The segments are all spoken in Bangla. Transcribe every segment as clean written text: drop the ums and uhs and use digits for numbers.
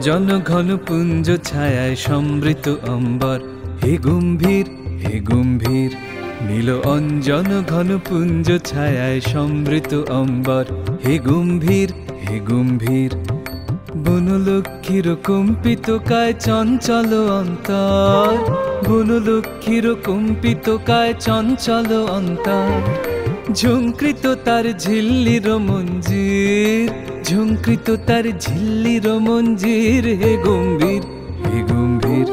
অঞ্জন ঘন পুঞ্জ ছায়ায় সমৃত অম্বর, হে গম্ভীর হে গম্ভীর। নীল অঞ্জন ঘন পুঞ্জ ছায়ায় সমৃত অম্বর, হে গম্ভীর হে গম্ভীর। বনলক্ষ্মীর কম্পিত কায় চঞ্চল অন্তর, বনলক্ষ্মীর কম্পিত কায় চঞ্চল অন্তর। ঝঙ্কৃত তার ঝিল্লির মঞ্জির, ঝঙ্কৃত তার ঝিল্লির মঞ্জির, হে গম্ভীর হে গম্ভীর।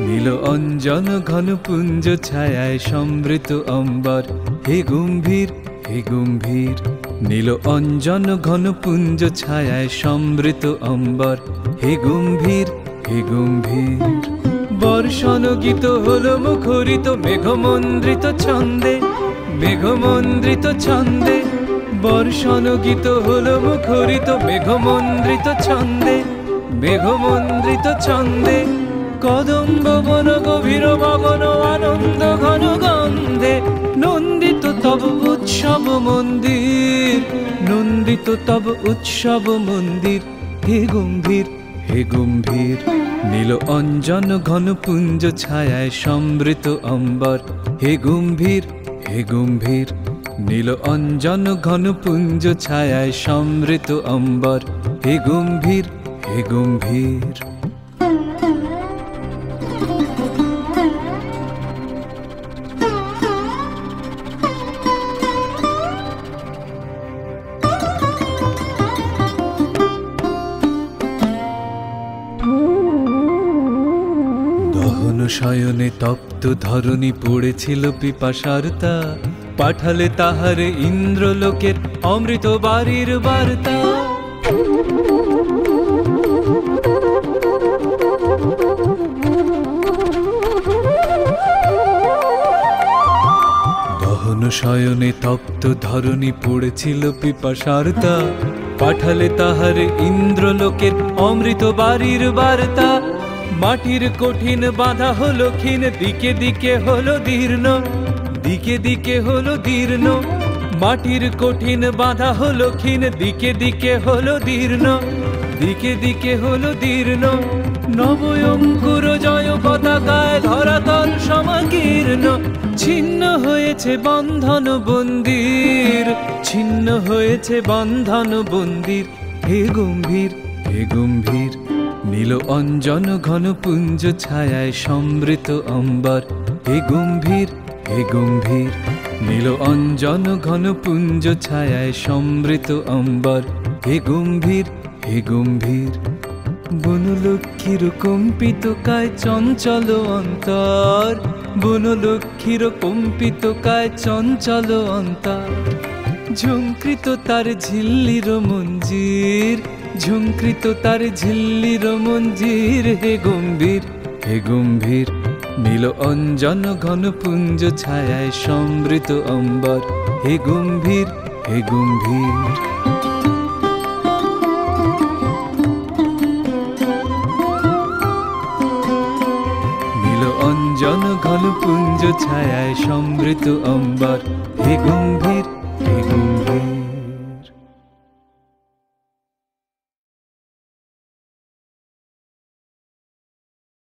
নীল অঞ্জন ঘন পুঞ্জ ছায়ায় সমৃত অম্বর, হে গম্ভীর হে গম্ভীর। নীল অঞ্জন ঘন পুঞ্জ ছায়ায় সমৃত অম্বর, হে গম্ভীর হে গম্ভীর। বর্ষণ গীত হল মুখরিত মেঘমন্দ্রিত ছন্দে, মেঘমন্দ্রিত ছন্দে। বর্ষণ গীত হল মুখরিত মেঘমন্দ্রিত ছন্দে, মেঘমন্দ্রিত ছন্দে। কদম্ব বন গভীর গগন আনন্দ ঘন গন্ধে, নন্দিত তব উৎসব মন্দির, নন্দিত তব উৎসব মন্দির, হে গম্ভীর হে গম্ভীর। নীল অঞ্জন ঘন পুঞ্জ ছায়ায় সমৃত অম্বর, হে গম্ভীর হে গম্ভীর। নীল অঞ্জন ঘন পুঞ্জ ছায়ায় সমৃত অম্বর, হে গম্ভীর হে গম্ভীর। দহন শয়নে তপ্ত ধরণী পড়েছিল পিপাসার্তা, পাঠালে তাহারে ইন্দ্রলোকের অমৃত বাড়ির বার্তা। দহন শয়নে তপ্ত ধরণী পড়েছিল পিপাসার্তা, পাঠালে তাহারে ইন্দ্রলোকের অমৃত বাড়ির বার্তা। মাটির কঠিন বাঁধা হলো ক্ষীণ, দিকে দিকে হলো দীর্ণ, দিকে দিকে হলো দীর্ণ। মাটির কঠিন বাঁধা হলো ক্ষীণ, দিকে দিকে হলো দীর্ণ, দিকে দিকে হলো দীর্ণ। নব অঙ্কুর জয় পতাকায় ধরাতল সমাকীর্ণ, ছিন্ন হয়েছে বন্ধন বন্দির, ছিন্ন হয়েছে বন্ধন বন্দির, হে গম্ভীর হে গম্ভীর। নীল অঞ্জন ঘন পুঞ্জ ছায়ায় সমৃত অম্বর, হে গম্ভীর হে গম্ভীর। নীল অঞ্জন ঘন পুঞ্জ ছায়ায় সমৃত অম্বর, হে গম্ভীর হে গম্ভীর। বনলক্ষ্মীর কম্পিত কায় চঞ্চল অন্তর, বনলক্ষ্মীর কম্পিত কায় চঞ্চল অন্তর। ঝঙ্কৃত তার ঝিল্লির মঞ্জির, ঝঙ্কৃত তার ঝিল্লির মঞ্জির, হে গম্ভীর হে গম্ভীর। নীল অঞ্জন ঘন পুঞ্জ ছায়ায় সমৃত অম্বর, হে গম্ভীর হে গম্ভীর। নীল অঞ্জন ঘন পুঞ্জ ছায়ায় সমৃত অম্বর, হে গম্ভীর